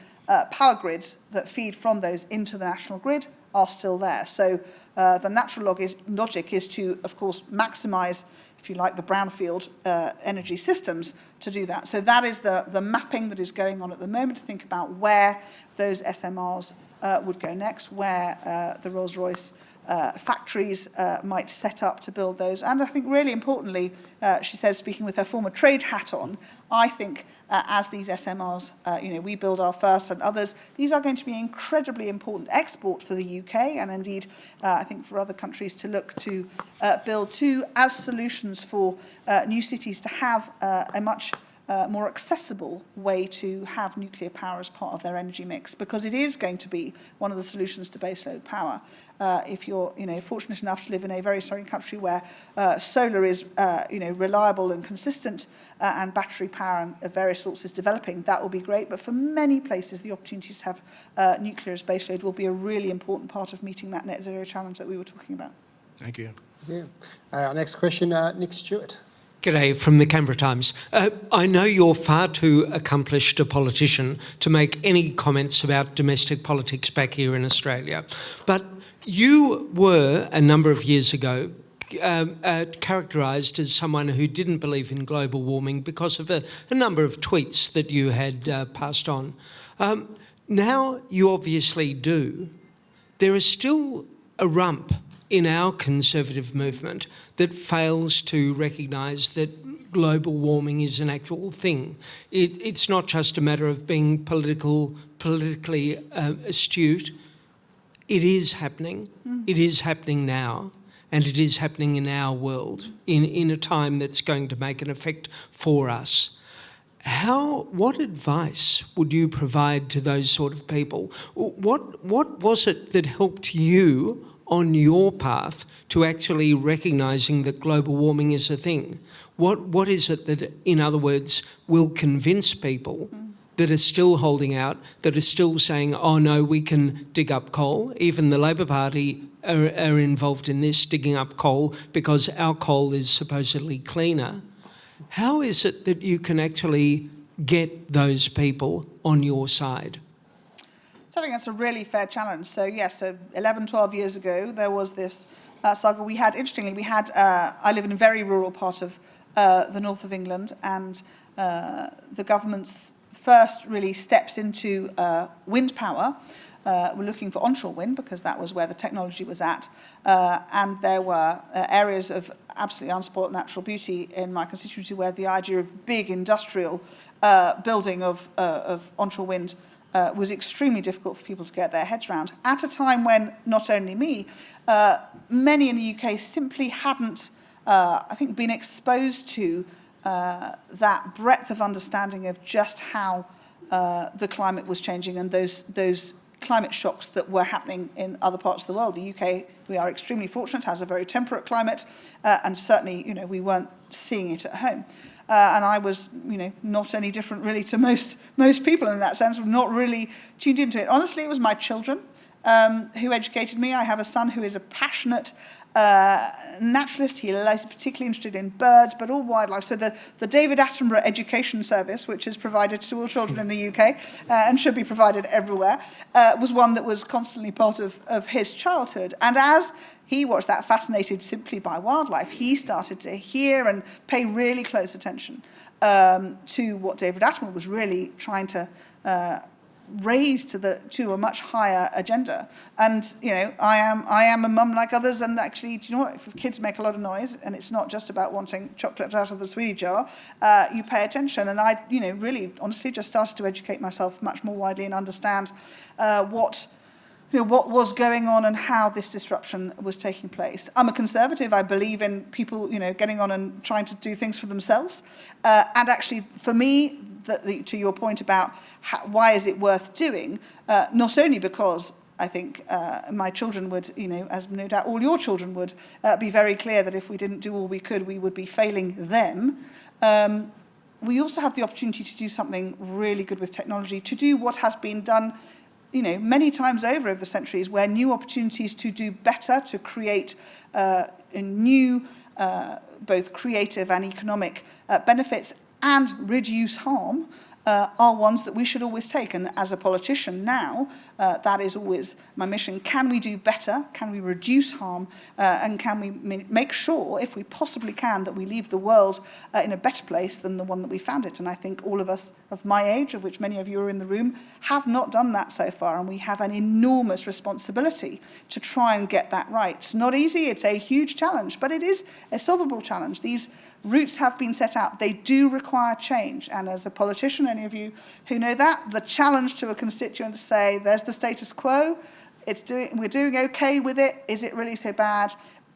[SPEAKER 3] power grids that feed from those into the national grid are still there. So the natural logic is to, of course, maximise, if you like, the brownfield energy systems to do that. So that is the mapping that is going on at the moment to think about where those SMRs would go next, where the Rolls-Royce factories might set up to build those. And I think really importantly, she says, speaking with her former trade hat on, I think as these SMRs, we build our first and others, these are going to be incredibly important export for the UK and indeed, I think for other countries to look to build too as solutions for new cities to have a much more accessible way to have nuclear power as part of their energy mix, because it is going to be one of the solutions to baseload power. If you're, fortunate enough to live in a very southern country where solar is, reliable and consistent, and battery power of various sorts is developing, that will be great. But for many places, the opportunities to have nuclear as baseload will be a really important part of meeting that net zero challenge that we were talking about.
[SPEAKER 8] Thank you.
[SPEAKER 2] Yeah. Our next question, Nick Stewart.
[SPEAKER 9] G'day from the Canberra Times. I know you're far too accomplished a politician to make any comments about domestic politics back here in Australia, but you were, a number of years ago, characterised as someone who didn't believe in global warming because of a number of tweets that you had passed on. Now you obviously do. There is still a rump in our conservative movement that fails to recognise that global warming is an actual thing. It's not just a matter of being politically astute. It is happening. It is happening now, and it is happening in our world in a time that's going to make an effect for us. What advice would you provide to those sort of people? What was it that helped you on your path to actually recognising that global warming is a thing? What is it that, in other words, will convince people that are still holding out, that are still saying, oh no, we can dig up coal? Even the Labor Party are involved in this, digging up coal, because our coal is supposedly cleaner. How is it that you can actually get those people on your side?
[SPEAKER 3] So I think that's a really fair challenge. So yes, so 11, 12 years ago, there was this saga. Interestingly, I live in a very rural part of the north of England, and the government's first really steps into wind power. We're looking for onshore wind because that was where the technology was at. And there were areas of absolutely unspoilt natural beauty in my constituency where the idea of big industrial building of onshore wind was extremely difficult for people to get their heads around. At a time when not only me, many in the UK simply hadn't, I think, been exposed to that breadth of understanding of just how the climate was changing and those climate shocks that were happening in other parts of the world. The UK, we are extremely fortunate, has a very temperate climate, and certainly, we weren't seeing it at home. And I was, not any different really to most people in that sense, not really tuned into it. Honestly, it was my children who educated me. I have a son who is a passionate naturalist. He is particularly interested in birds, but all wildlife. So the David Attenborough Education Service, which is provided to all children in the UK and should be provided everywhere, was one that was constantly part of his childhood. And as he was that fascinated simply by wildlife, he started to hear and pay really close attention to what David Attenborough was really trying to raise to a much higher agenda. And I am a mum like others, and actually, do you know what? If kids make a lot of noise, and it's not just about wanting chocolate out of the sweetie jar, you pay attention. And I, really honestly just started to educate myself much more widely and understand what was going on and how this disruption was taking place. I'm a conservative. I believe in people, getting on and trying to do things for themselves. And actually, for me, to your point about why is it worth doing, not only because I think my children would, as no doubt all your children would, be very clear that if we didn't do all we could, we would be failing them. We also have the opportunity to do something really good with technology, to do what has been done many times over the centuries, where new opportunities to do better, to create new, both creative and economic benefits and reduce harm, are ones that we should always take. And as a politician now, that is always my mission. Can we do better? Can we reduce harm? And can we make sure, if we possibly can, that we leave the world in a better place than the one that we found it? And I think all of us of my age, of which many of you are in the room, have not done that so far. And we have an enormous responsibility to try and get that right. It's not easy. It's a huge challenge, but it is a solvable challenge. These routes have been set out. They do require change. And as a politician, any of you who know that, the challenge to a constituent to say, there's the status quo, we're doing okay with it, is it really so bad?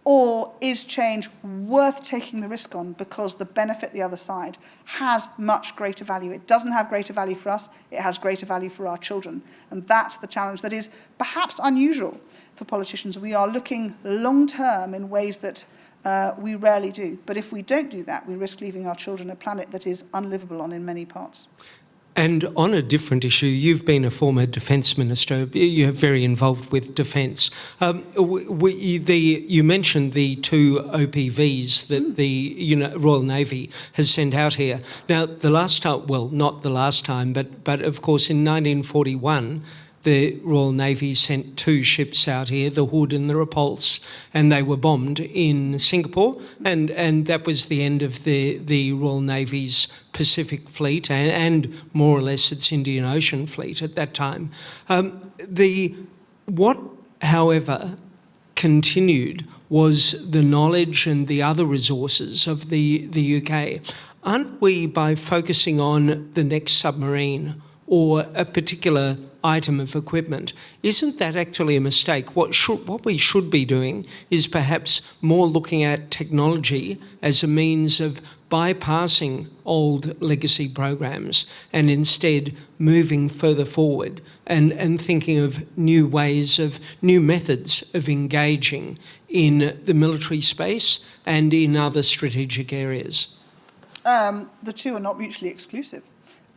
[SPEAKER 3] Or is change worth taking the risk on because the benefit the other side has much greater value? It doesn't have greater value for us, it has greater value for our children. And that's the challenge that is perhaps unusual for politicians. We are looking long-term in ways that we rarely do. But if we don't do that, we risk leaving our children a planet that is unlivable on in many parts.
[SPEAKER 9] And on a different issue, you've been a former Defence Minister. You're very involved with defence. You mentioned the 2 OPVs that the Royal Navy has sent out here. Now, the last time, well, not the last time, but of course in 1941, the Royal Navy sent 2 ships out here, the Hood and the Repulse, and they were bombed in Singapore, and that was the end of the Royal Navy's Pacific Fleet and more or less its Indian Ocean Fleet at that time. What, however, continued was the knowledge and the other resources of the UK. Aren't we, by focusing on the next submarine or a particular item of equipment, isn't that actually a mistake? What we should be doing is perhaps more looking at technology as a means of bypassing old legacy programs and instead moving further forward and thinking of new ways of, new methods of engaging in the military space and in other strategic areas.
[SPEAKER 3] The two are not mutually exclusive.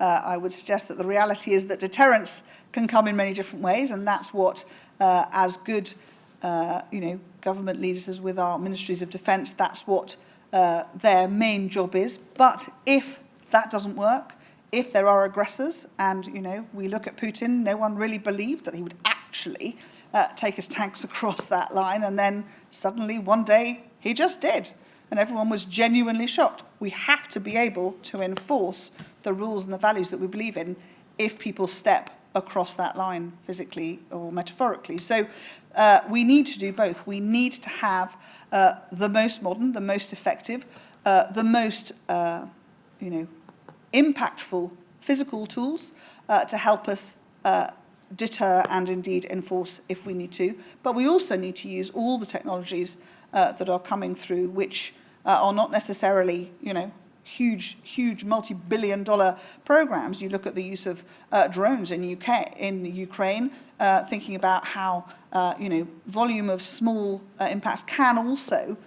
[SPEAKER 3] I would suggest that the reality is that deterrence can come in many different ways, and that's what, as good, government leaders as with our ministries of defence, that's what their main job is. But if that doesn't work, if there are aggressors, and we look at Putin, no one really believed that he would actually take his tanks across that line, and then suddenly one day he just did, and everyone was genuinely shocked. We have to be able to enforce the rules and the values that we believe in if people step across that line physically or metaphorically. So we need to do both. We need to have the most modern, the most effective, the most impactful physical tools to help us deter and indeed enforce if we need to. But we also need to use all the technologies that are coming through, which are not necessarily, huge multi-billion-dollar programs. You look at the use of drones in Ukraine, thinking about how volume of small impacts can also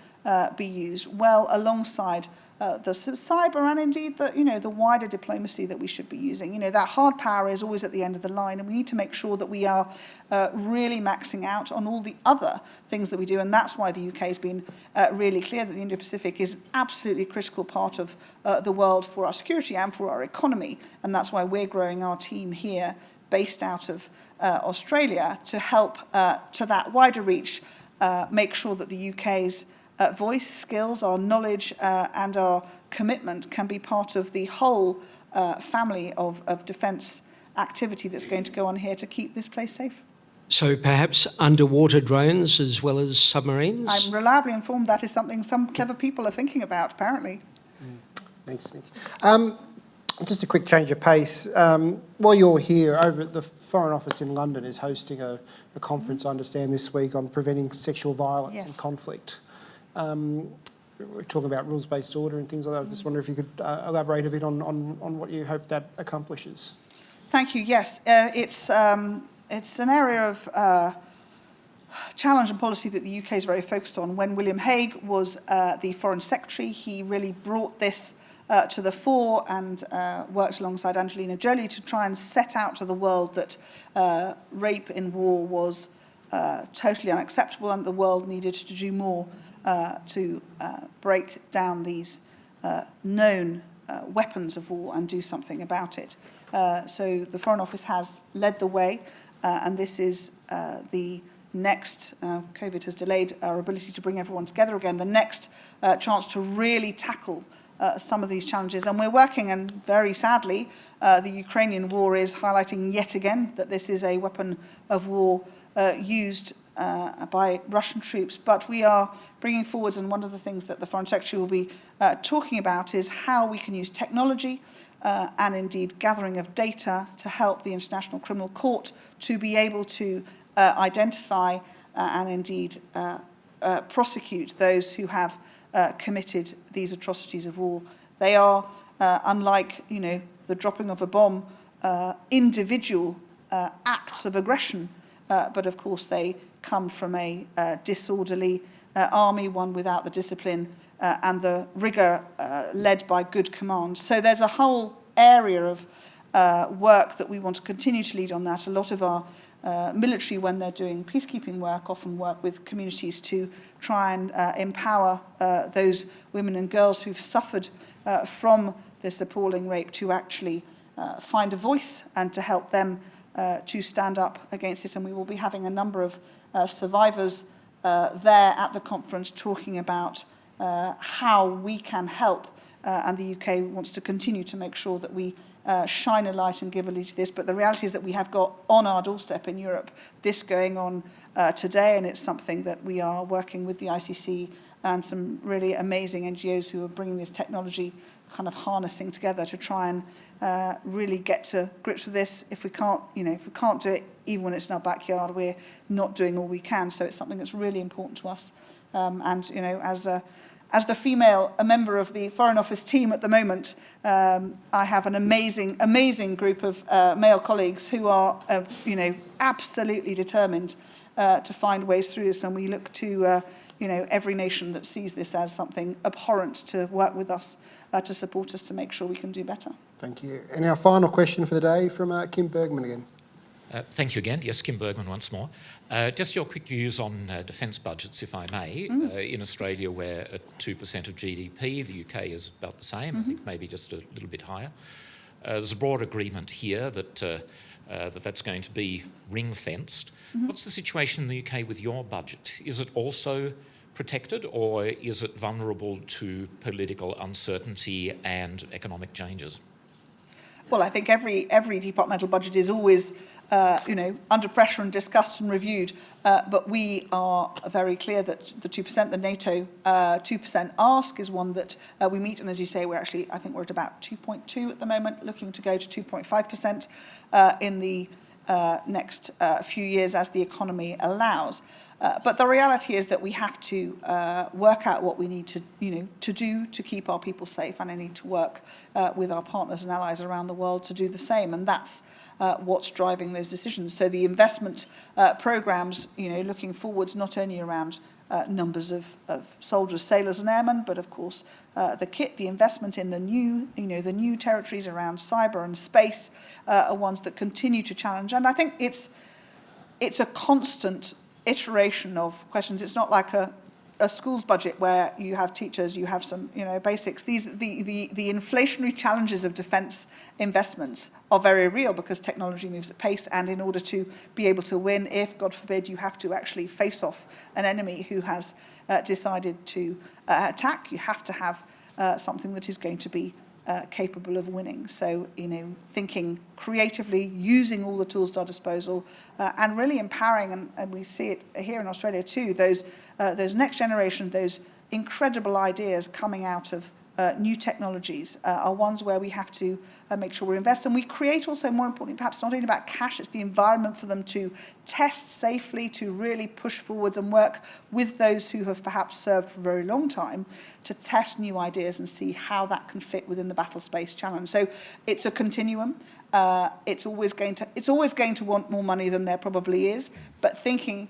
[SPEAKER 3] be used well alongside the cyber and indeed the wider diplomacy that we should be using. That hard power is always at the end of the line, and we need to make sure that we are really maxing out on all the other things that we do, and that's why the UK has been really clear that the Indo-Pacific is an absolutely critical part of the world for our security and for our economy, and that's why we're growing our team here, based out of Australia, to help to that wider reach, make sure that the UK's voice, skills, our knowledge and our commitment can be part of the whole family of defence activity that's going to go on here to keep this place safe.
[SPEAKER 9] So perhaps underwater drones as well as submarines?
[SPEAKER 3] I'm reliably informed that is something some clever people are thinking about, apparently.
[SPEAKER 2] Thanks, Nick. Just a quick change of pace. While you're here, over at the Foreign Office in London is hosting a conference, I understand, this week on preventing sexual violence and conflict. We're talking about rules-based order and things like that. I just wonder if you could elaborate a bit on what you hope that accomplishes.
[SPEAKER 3] Thank you. Yes, it's an area of challenge and policy that the UK is very focused on. When William Hague was the Foreign Secretary, he really brought this to the fore and worked alongside Angelina Jolie to try and set out to the world that rape in war was totally unacceptable, and the world needed to do more to break down these known weapons of war and do something about it. So the Foreign Office has led the way, and this is the next, COVID has delayed our ability to bring everyone together again, the next chance to really tackle some of these challenges. And we're working, and very sadly, the Ukrainian war is highlighting yet again that this is a weapon of war used by Russian troops. But we are bringing forwards, and one of the things that the Foreign Secretary will be talking about is how we can use technology and indeed gathering of data to help the International Criminal Court to be able to identify and indeed prosecute those who have committed these atrocities of war. They are, unlike the dropping of a bomb, individual acts of aggression, but of course they come from a disorderly army, one without the discipline and the rigour led by good command. So there's a whole area of work that we want to continue to lead on that. A lot of our military, when they're doing peacekeeping work, often work with communities to try and empower those women and girls who've suffered from this appalling rape to actually find a voice and to help them to stand up against it. And we will be having a number of survivors there at the conference talking about how we can help, and the UK wants to continue to make sure that we shine a light and give a lead to this. But the reality is that we have got on our doorstep in Europe this going on today, and it's something that we are working with the ICC and some really amazing NGOs who are bringing this technology kind of harnessing together to try and really get to grips with this. If we can't, if we can't do it, even when it's in our backyard, we're not doing all we can. So it's something that's really important to us. As the female, a member of the Foreign Office team at the moment, I have an amazing group of male colleagues who are, absolutely determined to find ways through this, and we look to, every nation that sees this as something abhorrent to work with us, to support us to make sure we can do better.
[SPEAKER 2] Thank you. And our final question for the day from Kim Bergman again.
[SPEAKER 7] Thank you again. Yes, Kim Bergman once more. Just your quick views on defence budgets, if I may. In Australia, we're at 2% of GDP. The UK is about the same, I think maybe just a little bit higher. There's a broad agreement here that that's going to be ring-fenced. What's the situation in the UK with your budget? Is it also protected, or is it vulnerable to political uncertainty and economic changes?
[SPEAKER 3] Well, I think every departmental budget is always, under pressure and discussed and reviewed. But we are very clear that the 2%, the NATO 2% ask, is one that we meet. And as you say, I think we're at about 2.2 at the moment, looking to go to 2.5% in the next few years as the economy allows. But the reality is that we have to work out what we need to do to keep our people safe, and I need to work with our partners and allies around the world to do the same, and that's what's driving those decisions. So the investment programmes, looking forwards, not only around numbers of soldiers, sailors, and airmen, but of course the kit, the investment in the new territories around cyber and space are ones that continue to challenge, and I think it's a constant iteration of questions. It's not like a school's budget where you have teachers, you have some basics. The inflationary challenges of defence investments are very real because technology moves at pace, and in order to be able to win, if God forbid you have to actually face off an enemy who has decided to attack, you have to have something that is going to be capable of winning. So, thinking creatively, using all the tools at our disposal, and really empowering, and we see it here in Australia too, those next generation, those incredible ideas coming out of new technologies are ones where we have to make sure we invest. And we create also, more importantly, perhaps not only about cash, it's the environment for them to test safely, to really push forwards and work with those who have perhaps served for a very long time to test new ideas and see how that can fit within the battle space challenge. So it's a continuum. It's always going to want more money than there probably is, but thinking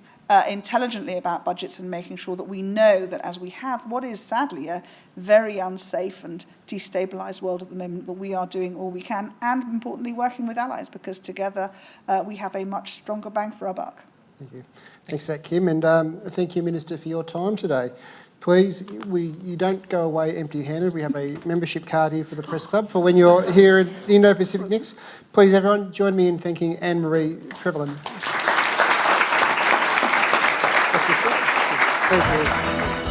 [SPEAKER 3] intelligently about budgets and making sure that we know that as we have what is sadly a very unsafe and destabilised world at the moment, that we are doing all we can, and importantly working with allies, because together we have a much stronger bang for our buck.
[SPEAKER 2] Thank you. Thanks for that, Kim, and thank you, Minister, for your time today. Please, you don't go away empty-handed. We have a membership card here for the Press Club for when you're here at the Indo-Pacific next. Please, everyone, join me in thanking Anne-Marie Trevelyan. Thank you.